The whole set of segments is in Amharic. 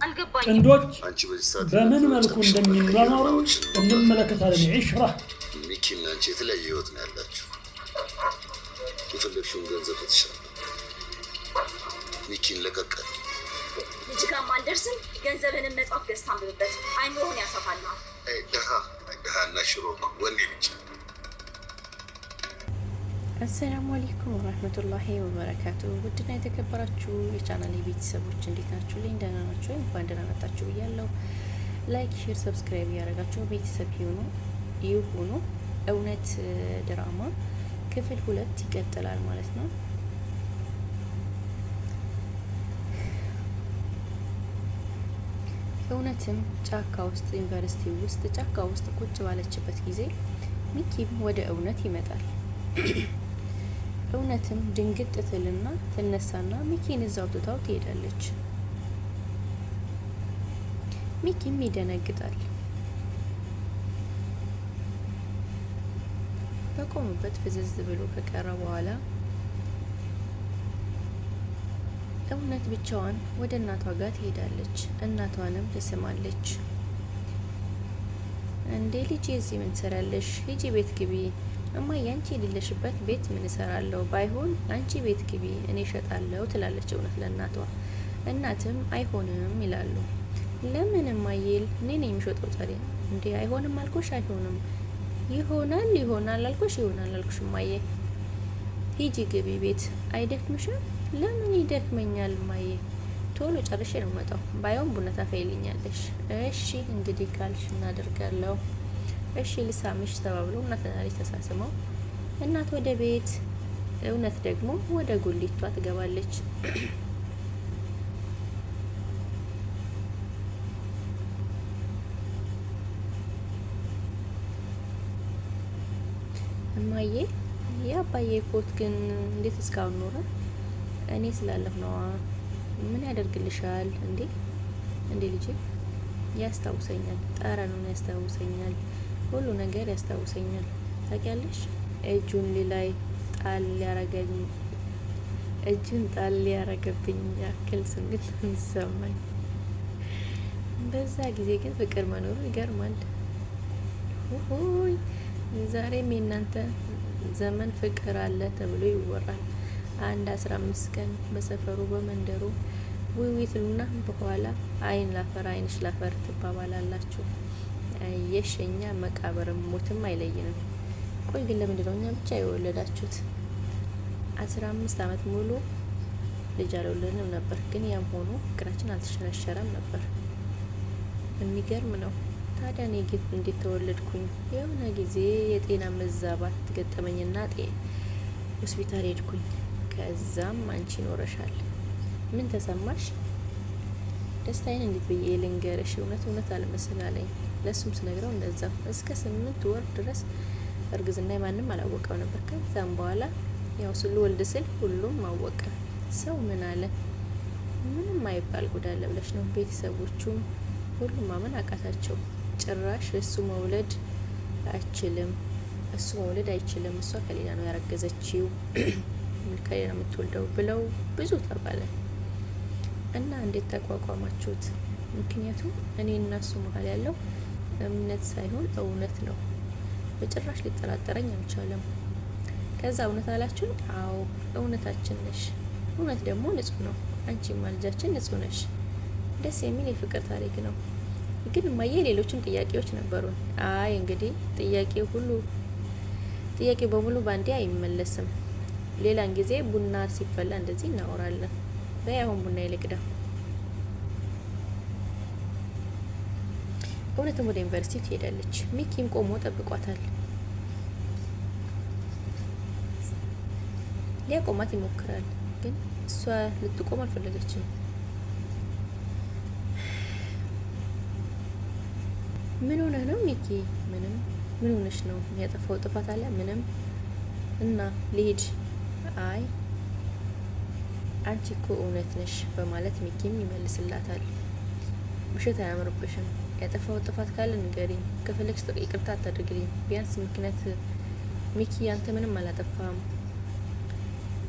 ጥንዶች በምን መልኩ እንደሚኗኗሩ እንመለከታለን። ዒሽራ ሚኪና አንቺ የተለያየ ህይወት ነው ያላችሁ። የፈለግሽውን ገንዘብ ትሻል። ሚኪን ለቀቀ ልጅ ጋር ማልደርስም። ገንዘብንም መጽሐፍ ገዝታ አንብብበት፣ አይምሮህን ያሰፋልና። ደሃና ሽሮ ወንዴ ብቻ። አሰላሙ አለይኩም ወራህመቱላሂ ወበረካቱ። ውድና የተከበራችሁ የቻናሌ ቤተሰቦች እንዴት ናችሁ? ልኝ ደህና ናችሁ? እንኳን ደህና መጣችሁ ብያለሁ። ላይክ፣ ሼር፣ ሰብስክራይብ ያደረጋችሁ ቤተሰብ ይሁኑ። እውነት ድራማ ክፍል 2 ይቀጥላል ማለት ነው። እውነትም ጫካ ውስጥ ዩኒቨርሲቲ ውስጥ ጫካ ውስጥ ቁጭ ባለችበት ጊዜ ሚኪም ወደ እውነት ይመጣል። እውነትም ድንግጥ ትልና ትነሳና ሚኪን እዛው ትታው ትሄዳለች። ሚኪም ይደነግጣል። በቆሙበት ፍዝዝ ብሎ ከቀረ በኋላ እውነት ብቻዋን ወደ እናቷ ጋር ትሄዳለች። እናቷንም ትስማለች። እንዴ ልጄ እዚህ ምን ትሰራለሽ? ሂጂ ቤት ግቢ። እማዬ አንቺ የሌለሽበት ቤት ምን እሰራለሁ? ባይሆን አንቺ ቤት ግቢ እኔ እሸጣለሁ ትላለች እውነት ለእናቷ። እናትም አይሆንም ይላሉ። ለምን እማዬ? እኔ ነኝ የሚሸጠው ታዲያ። እንዴ አይሆንም አልኩሽ። አይሆንም። ይሆናል አልኩሽ። ይሆናል አልኩሽ እማዬ። ሂጂ ግቢ ቤት። አይደክምሽም? ለምን ይደክመኛል እማዬ? ቶሎ ጨርሼ ነው መጣው። ባይሆን ቡና ታፈይልኛለሽ? እሺ እንግዲህ ካልሽ እናደርጋለሁ። እሺ ልሳምሽ ተባብሎ እናትና ልጅ ተሳስመው እናት ወደ ቤት፣ እውነት ደግሞ ወደ ጉሊቷ ትገባለች። እማዬ የአባዬ ኮት ግን እንዴት እስካሁን ኖረ? እኔ ስላለሁ ነዋ። ምን ያደርግልሻል? እንዴ ልጄ ያስታውሰኛል። ጠረኑን ያስታውሰኛል። ሁሉ ነገር ያስታውሰኛል። ታውቂያለሽ እጁን ላይ ጣል ያረገብኝ ያክል ስሜት የሚሰማኝ። በዛ ጊዜ ግን ፍቅር መኖሩ ይገርማል። ሆይ ዛሬም የእናንተ ዘመን ፍቅር አለ ተብሎ ይወራል። አንድ 15 ቀን በሰፈሩ በመንደሩ ውይይትሉና በኋላ አይን ላፈር አይንሽ ላፈር ትባባላላችሁ። የሸኛ መቃብርም ሞትም አይለይንም። ቆይ ግን ለምንድን ነው እኛ ብቻ የወለዳችሁት? 15 ዓመት ሙሉ ልጅ አልወለድንም ነበር፣ ግን ያም ሆኖ ፍቅራችን አልተሸረሸረም ነበር። የሚገርም ነው። ታዲያ እኔ ግን እንዴት ተወለድኩኝ? የሆነ ጊዜ የጤና መዛባት ገጠመኝና ሆስፒታል ሄድኩኝ። ከዛም አንቺ ኖረሻል። ምን ተሰማሽ? ደስታዬን እንዴት ብዬ ልንገርሽ? እውነት አልመስላለኝ። ለሱም ስነግረው እንደዛው እስከ 8 ወር ድረስ እርግዝና ማንም አላወቀው ነበር። ከዛም በኋላ ያው ስሉ ወልድ ስል ሁሉም አወቀ። ሰው ምን አለ? ምንም አይባል ጉዳለ ብለሽ ነው። ቤተሰቦቹም ሁሉም ማመን አቃታቸው። ጭራሽ እሱ መውለድ አይችልም፣ እሷ ከሌላ ነው ያረገዘችው፣ ከሌላ ነው የምትወልደው ብለው ብዙ ተባለ። እና እንዴት ተቋቋማችሁት? ምክንያቱም እኔ እና እሱ መሀል ያለው እምነት ሳይሆን እውነት ነው። በጭራሽ ሊጠራጠረኝ አልቻለም። ከዛ እውነት አላችሁ? አዎ እውነታችን ነሽ። እውነት ደግሞ ንጹህ ነው። አንቺማ ልጃችን ንጹህ ነሽ። ደስ የሚል የፍቅር ታሪክ ነው። ግን እማዬ ሌሎችም ጥያቄዎች ነበሩን። አይ እንግዲህ ጥያቄ በሙሉ ባንዴ አይመለስም። ሌላን ጊዜ ቡና ሲፈላ እንደዚህ እናወራለን። በያሁን ቡና ይልቅዳ። እውነትም ወደ ዩኒቨርሲቲ ትሄዳለች። ሚኪም ቆሞ ጠብቋታል። ሊያቆማት ይሞክራል፣ ግን እሷ ልትቆም አልፈለገችም። ምን ሆነ ነው ሚኪ? ምንም። ምን ሆነሽ ነው? የሚያጠፋው ጥፋት አለ? ምንም። እና ልሂድ? አይ አንቺ እኮ እውነት ነሽ በማለት ሚኪም ይመልስላታል። ውሸት አያምርብሽም። ያጠፋው ጥፋት ካለ ንገሪኝ፣ ከፈለግሽ ይቅርታ አታድርግልኝ። ቢያንስ ምክንያት ሚኪ አንተ ምንም አላጠፋም።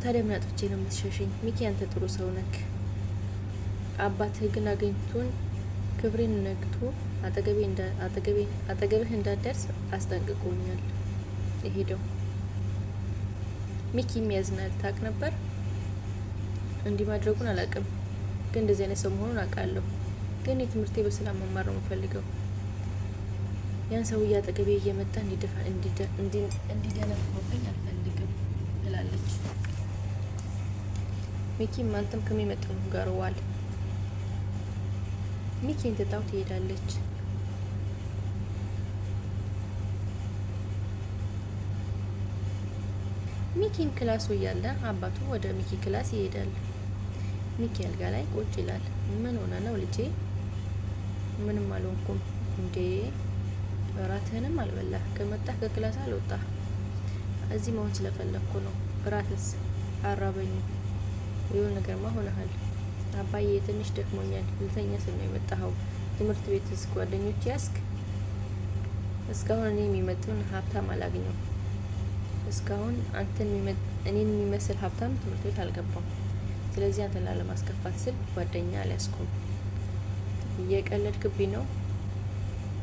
ታዲያ ምን አጥፍቼ ነው የምትሸሽኝ? ሚኪ አንተ ጥሩ ሰው ነክ። አባትህ ግን አገኝቶን ክብሬን ነክቶ አጠገብህ እንዳደርስ አስጠንቅቆኛል። የሄደው ሚኪም ያዝናል። ታውቅ ነበር? እንዲህ ማድረጉን አላውቅም፣ ግን እንደዚህ አይነት ሰው መሆኑን አውቃለሁ። ግን የትምህርቴ በሰላም መማር ነው የምፈልገው። ያን ሰውዬ አጠገቤ እየመጣ እንዲደነፋብኝ አልፈልግም ትላለች። ሚኪም አንተም ከሚመጣው ጋር ዋል። ሚኪን ትታው ትሄዳለች። ሚኪም ክላሱ እያለ አባቱ ወደ ሚኪ ክላስ ይሄዳል። ሚኪ አልጋ ላይ ቁጭ ይላል። ምን ሆነ ነው ልጄ? ምንም አልሆንኩም። እንዴ እራትህንም አልበላህ? ከመጣህ ከክላስ አልወጣህ? እዚህ መሆን ስለፈለግኩ ነው። እራትስ? አራበኝም። የሆነ ነገርማ ሆነሃል። አባዬ ትንሽ ደክሞኛል። ልተኛ ስል ነው የመጣኸው? ትምህርት ቤትስ ጓደኞች ያስክ? እስካሁን እኔ የሚመጥን ሀብታም አላገኘው። እስካሁን እኔን የሚመስል ሀብታም ትምህርት ቤት አልገባም። ስለዚህ አንተን ላለማስከፋት ስል ጓደኛ አልያዝኩም። እየቀለድክብኝ ነው።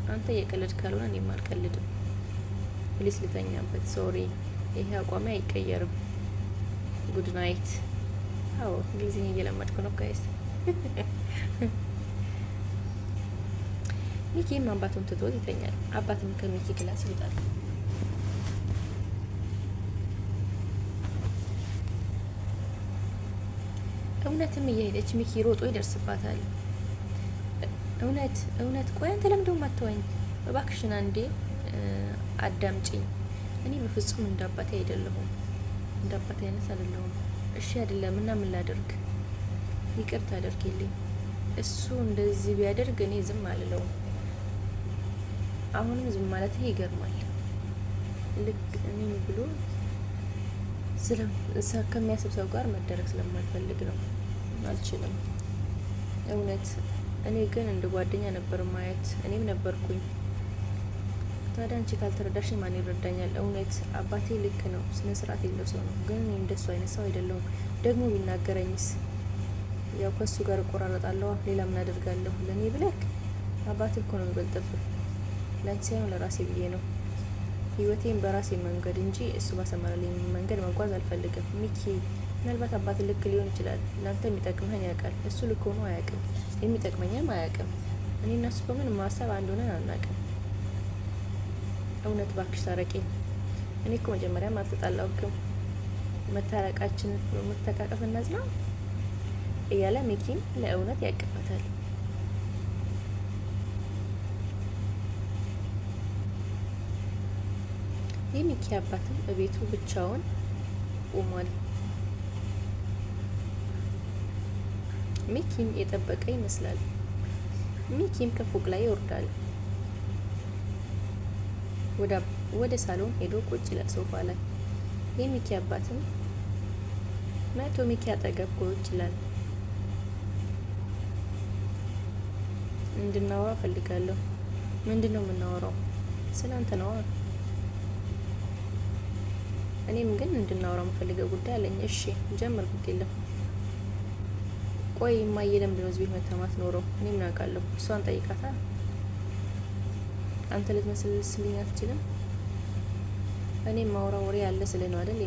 አንተ እየቀለድ ካልሆነ እኔም አልቀልድም። ፕሊስ ልተኛበት። ሶሪ፣ ይሄ አቋሚ አይቀየርም። ጉድ ናይት። አዎ እንግሊዝኛ እየለመድኩ ነው ጋይስ። ሚኪም አባቱን ትቶት ይተኛል። አባትም ከሚኪ ክላስ ይወጣል። እውነትም እየሄደች ሚኪ ሮጦ ይደርስባታል። እውነት ቆይ አንተ ለምንድነው የማትወኝ? እባክሽን አንዴ አዳምጪኝ። እኔ በፍጹም እንዳባቴ አይደለሁም፣ እንዳባቴ አይነት አይደለሁም። እሺ አይደለም እና ምን ላድርግ? ይቅርታ አድርጊልኝ። እሱ እንደዚህ ቢያደርግ እኔ ዝም አልለውም። አሁንም ዝም ማለት ይገርማል። ልክ እኔም ብሎ ከሚያስብ ሰው ጋር መደረግ ስለማልፈልግ ነው። አልችልም። እውነት እኔ ግን እንደ ጓደኛ ነበር ማየት። እኔም ነበርኩኝ። ታዲያ አንቺ ካልተረዳሽ ማን ይረዳኛል? እውነት አባቴ ልክ ነው፣ ስነ ስርዓት የለው ሰው ነው። ግን እኔ እንደሱ አይነት ሰው አይደለሁም። ደግሞ ቢናገረኝስ? ያው ከሱ ጋር እቆራረጣለሁ። ሌላ ምን አደርጋለሁ? ለእኔ ብለክ አባቴ እኮ ነው የሚበልጥብህ። ለአንቺ ሳይሆን ለራሴ ብዬ ነው። ህይወቴን በራሴ መንገድ እንጂ እሱ ባሰመረልኝ መንገድ መጓዝ አልፈልግም። ሚኪ ምናልባት አባት ልክ ሊሆን ይችላል። ለአንተ የሚጠቅምህን ያውቃል። እሱ ልክ ሆኖ አያውቅም፣ የሚጠቅመኝም አያውቅም። እኔ እና እሱ በምን ማሰብ አንድ ሆነን አናውቅም። እውነት ባክሽ ታረቂኝ። እኔ እኮ መጀመሪያም አልተጣላሁም። መታረቃችን መተቃቀፍ እናዝና እያለ ሚኪን ለእውነት ያቅፋታል። የሚኪ አባትም በቤቱ ብቻውን ቆሟል። ሚኪም የጠበቀ ይመስላል። ሚኪም ከፎቅ ላይ ይወርዳል። ወደ ሳሎን ሄዶ ቁጭ ይላል ሶፋ ላይ። የሚኪ አባትም መቶ ሚኪ አጠገብ ቁጭ ይላል። እንድናወራ ፈልጋለሁ። ምንድነው የምናወራው? ስላንተ ነው። እኔም ግን እንድናወራ የምፈልገው ጉዳይ አለኝ። እሺ ጀምር። ግድ የለም። ቆይ እማዬ ለምንድን ነው እዚህ ቤት መታ ማትኖረው? እኔ ምን አውቃለሁ? እሷን ጠይቃታ። አንተ ልትመስልልኝ አትችልም። እኔ ማውራው ወሬ ያለ ስለ ነው አይደል?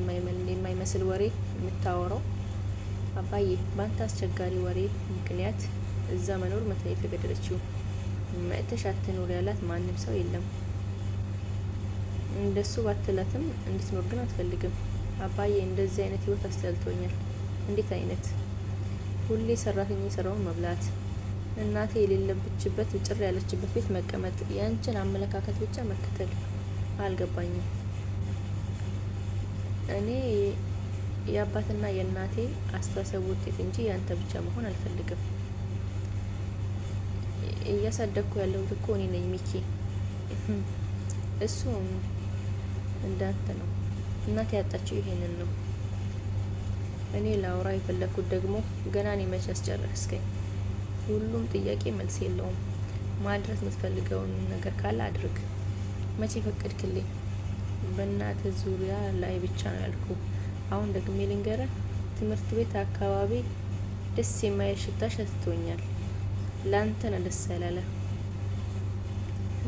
የማይመስል ወሬ የምታወራው። አባዬ በአንተ አስቸጋሪ ወሬ ምክንያት እዛ መኖር መታ የተገደለችው። መጥተሽ አትኖር ያላት ማንም ሰው የለም። እንደሱ ባትላትም እንድትኖር ግን አትፈልግም። አባዬ እንደዚህ አይነት ህይወት አስጠልቶኛል። እንዴት አይነት? ሁሌ ሰራተኛ የሰራውን መብላት፣ እናቴ የሌለችበት ጭር ያለችበት ቤት መቀመጥ፣ ያንቺን አመለካከት ብቻ መከተል። አልገባኝም። እኔ የአባትና የእናቴ አስተሳሰብ ውጤት እንጂ ያንተ ብቻ መሆን አልፈልግም። እያሳደግኩ ያለሁት እኮ እኔ ነኝ ሚኪ። እሱ እንዳንተ ነው። እናቴ ያጣችው ይሄንን ነው። እኔ ላውራ የፈለኩት ደግሞ ገና እኔ መቼ አስጨረስከኝ? ሁሉም ጥያቄ መልስ የለውም። ማድረስ የምትፈልገውን ነገር ካለ አድርግ። መቼ ፈቀድክልኝ? በእናተ ዙሪያ ላይ ብቻ ነው ያልኩ። አሁን ደግሜ ልንገርህ፣ ትምህርት ቤት አካባቢ ደስ የማይል ሽታ ሸትቶኛል። ላንተ ነው ደስ ያላለ።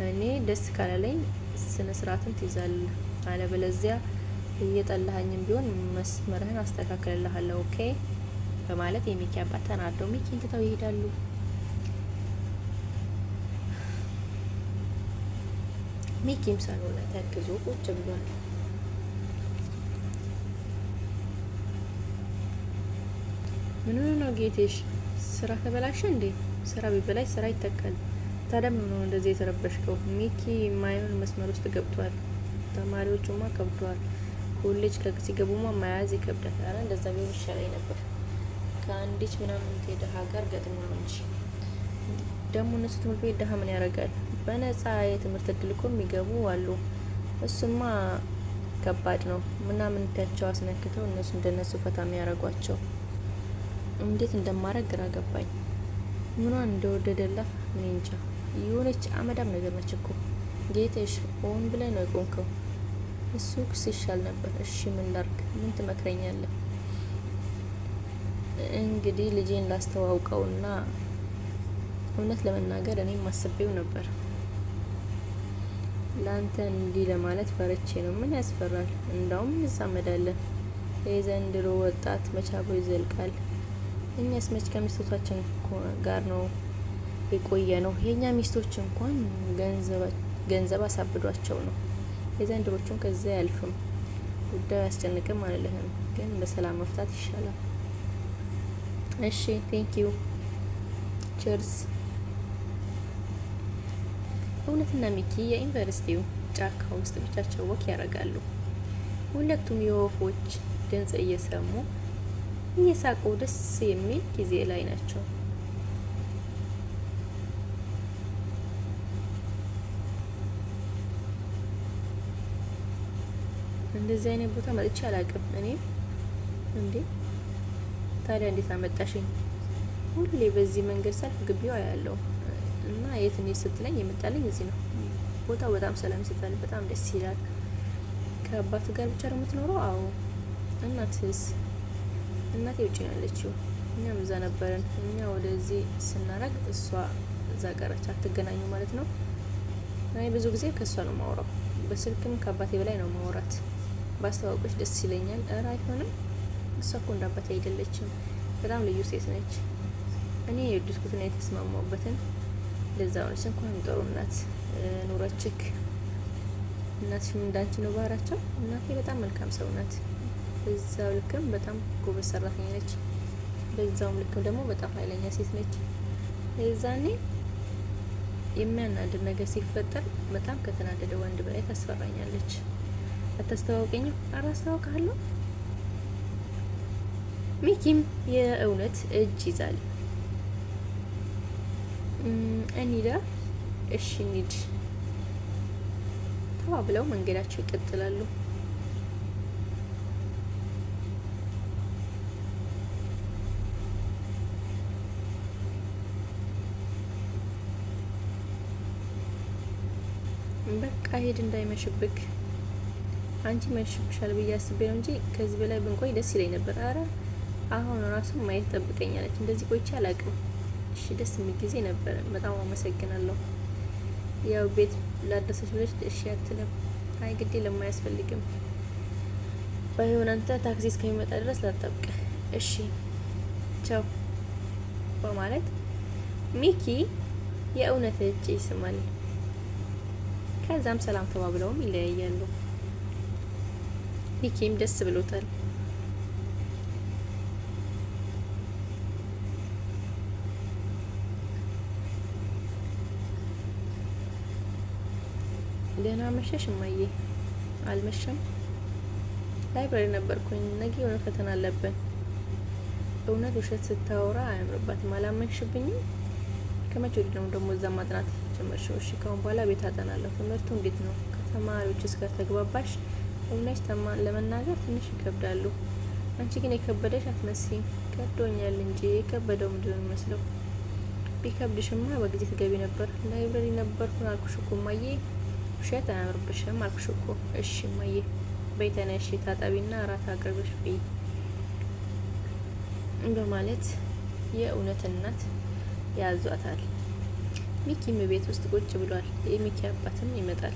እኔ ደስ ካላለኝ ስነ ስርዓትን ትይዛለህ፣ አለበለዚያ እየጠላኸኝም ቢሆን መስመርህን አስተካክልልሃለሁ ኦኬ በማለት የሚኪ አባት ተናደው ሚኪን ትተው ይሄዳሉ። ሚኪም ሳሎን ላይ ተክዞ ቁጭ ብሏል። ምን ነው ጌቴሽ? ስራ ተበላሸ እንዴ? ስራ ቢበላሽ ስራ ይተካል። ታዲያ ምን ነው እንደዚህ የተረበሽከው? ሚኪ ማይሆን መስመር ውስጥ ገብቷል። ተማሪዎቹማ ከብዷል። ኮሌጅ ሲገቡማ መያዝ ይከብዳል። አረ እንደዛ ቢሆን ይሻለኝ ነበር። ከአንዲች ምናምን ደሃ ጋር ገጥሞ ነው እንጂ ደግሞ እነሱ ትምህርት ቤት ደሃ ምን ያደርጋል? በነፃ የትምህርት እድል እኮ የሚገቡ አሉ። እሱማ ከባድ ነው። ምናምን ታቸው አስነክተው እነሱ እንደነሱ ፈታ የሚያደርጓቸው እንዴት እንደማረግ ግራ ገባኝ። ምኗን እንደወደደላት ምን እንጃ። የሆነች አመዳም ነገር ነች እኮ ጌቴሽ። ሆን ብለህ ነው የቆንከው። እሱ ክስ ይሻል ነበር። እሺ ምን ላርግ? ምን ትመክረኛለህ? እንግዲህ ልጄን ላስተዋውቀውና እውነት ለመናገር እኔም ማሰቤው ነበር። ላንተ እንዲህ ለማለት ፈርቼ ነው። ምን ያስፈራል? እንዳውም እንዛመዳለን። የዘንድሮ ወጣት መቻቦ ይዘልቃል። እኛስ መች ከሚስቶቻችን ጋር ነው የቆየ ነው። የኛ ሚስቶች እንኳን ገንዘብ አሳብዷቸው ነው። የዘንድሮቹን ከዚያ አያልፍም። ጉዳዩ ያስጨንቅም አልልህም፣ ግን በሰላም መፍታት ይሻላል። እሺ ቴንኪዩ ቸርስ። እውነትና ሚኪ የዩኒቨርሲቲው ጫካ ውስጥ ብቻቸው ወክ ያደርጋሉ። ሁለቱም የወፎች ድምጽ እየሰሙ እየሳቁ ደስ የሚል ጊዜ ላይ ናቸው። እንደዚህ አይነት ቦታ መጥቼ አላውቅም። እኔ እንዴ ታዲያ እንዴት አመጣሽኝ? ሁሌ በዚህ መንገድ ሳልፍ ግቢው ያለው እና የት እንሂድ ስትለኝ የመጣልኝ እዚህ ነው። ቦታው በጣም ሰላም ይሰጣል። በጣም ደስ ይላል። ከአባቱ ጋር ብቻ ነው የምትኖረው? አዎ። እናትስ? እናቴ ውጭ ነው ያለችው። እኛም እዛ ነበረን። እኛ ወደዚህ ስናረግ እሷ እዛ ቀረች። አትገናኙ ማለት ነው። እኔ ብዙ ጊዜ ከእሷ ነው ማውራው። በስልክም ከአባቴ በላይ ነው ማውራት። ባስተዋወቅሽ ደስ ይለኛል። ኧረ አይሆንም። እሷ እኮ እንደ አባቴ አይደለችም። በጣም ልዩ ሴት ነች። እኔ የወደድኩትና የተስማማሁበትን ለዛ ሆነች። እንኳን ጥሩ እናት ኑረችክ። እናትሽም እንዳንቺ ነው ባህራቸው። እናቴ በጣም መልካም ሰው ናት። በዛው ልክም በጣም ጎበዝ ሰራተኛ ነች። በዛውም ልክም ደግሞ በጣም ኃይለኛ ሴት ነች። የዛኔ የሚያናድር ነገር ሲፈጠር በጣም ከተናደደ ወንድ በላይ ታስፈራኛለች። አታስተዋውቀኝም? አላስተዋውቅሃለሁ። ሚኪም የእውነት እጅ ይዛል። እኒዳ እሺ እንሂድ ተባብለው መንገዳቸው ይቀጥላሉ። በቃ ሄድ እንዳይመሽብክ። አንቺ መሽብሻል ብዬ አስቤ ነው እንጂ ከዚህ በላይ ብንቆይ ደስ ይለኝ ነበር። አረ አሁን ራሱ ማየት ጠብቀኛለች። እንደዚህ ቆይቼ አላውቅም። እሺ ደስ የሚል ጊዜ ነበር። በጣም አመሰግናለሁ። ያው ቤት ላደሰች ብለሽ እሺ አትልም። አይ ግዴ ለማያስፈልግም ባይሆን አንተ ታክሲ እስከሚመጣ ድረስ ላጠብቅ። እሺ ቻው በማለት ሚኪ የእውነት እጅ ይስማል። ከዛም ሰላም ተባብለውም ይለያያሉ። ሚኪም ደስ ብሎታል። ደህና መሸሽ እማዬ። አልመሸም። ላይብራሪ ነበርኩኝ። ነገ የሆነ ፈተና አለብን። እውነት ውሸት ስታወራ አያምርባትም። አላመንሽብኝም? ከመቼ ወዲህ ነው ደግሞ እዛ ማጥናት ጀመርሽው? እሺ ካሁን በኋላ ቤት አጠናለሁ። ትምህርቱ እንዴት ነው? ከተማሪዎችስ ጋር ተግባባሽ? እውነት ለመናገር ትንሽ ይከብዳሉ። አንቺ ግን የከበደሽ አትመስይም። ከብዶኛል እንጂ የከበደው ምንድን ነው የሚመስለው? ቢከብድሽማ በጊዜ ትገቢ ነበር። ላይብራሪ ነበርኩን አልኩሽ እኮ እማዬ። ውሸት አያምርብሽም አልኩሽ እኮ። እሺ እማዬ በይ ተነሺ፣ ታጠቢና እራት አቅርበሽ ብይ በማለት የእውነት እናት ያዟታል። ሚኪም ቤት ውስጥ ቁጭ ብሏል። የሚኪ አባትም ይመጣል።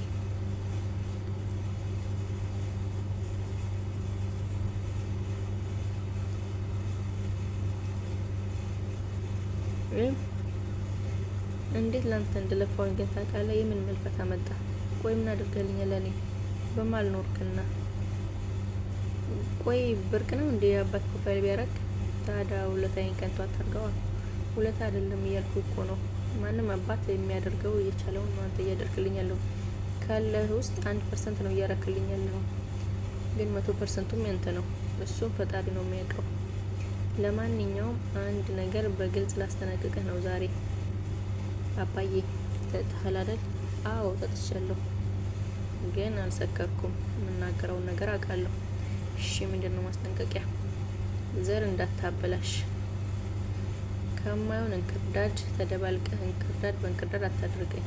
እንዴት ላንተ እንደለፋውኝ ግን ታውቃለህ? የምን መልፈት አመጣ? ቆይ ምን አድርገልኛል? ለኔ በማልኖርክና ቆይ ብርቅ ነው እንዴ አባት ፕሮፋይል ቢያረግ? ታዲያ ውለታዬን ከንቱ አታርገዋ። ውለታ አይደለም እያልኩ እኮ ነው። ማንም አባት የሚያደርገው እየቻለውን ነው አንተ እያደረክልኝ ያለው። ካለህ ውስጥ 1% ነው እያረክልኝ ያለው፣ ግን 100%ቱም ያንተ ነው። እሱም ፈጣሪ ነው የሚያውቀው። ለማንኛውም አንድ ነገር በግልጽ ላስተናግቅህ ነው ዛሬ። አባዬ ጠጥተሃል አይደል? አዎ ጠጥቻለሁ፣ ግን አልሰከርኩም። የምናገረውን ነገር አውቃለሁ። እሺ ምንድነው ማስጠንቀቂያ? ዘር እንዳታበላሽ። ከማይሆን እንክርዳድ ተደባልቀህ እንክርዳድ በእንክርዳድ አታድርገኝ።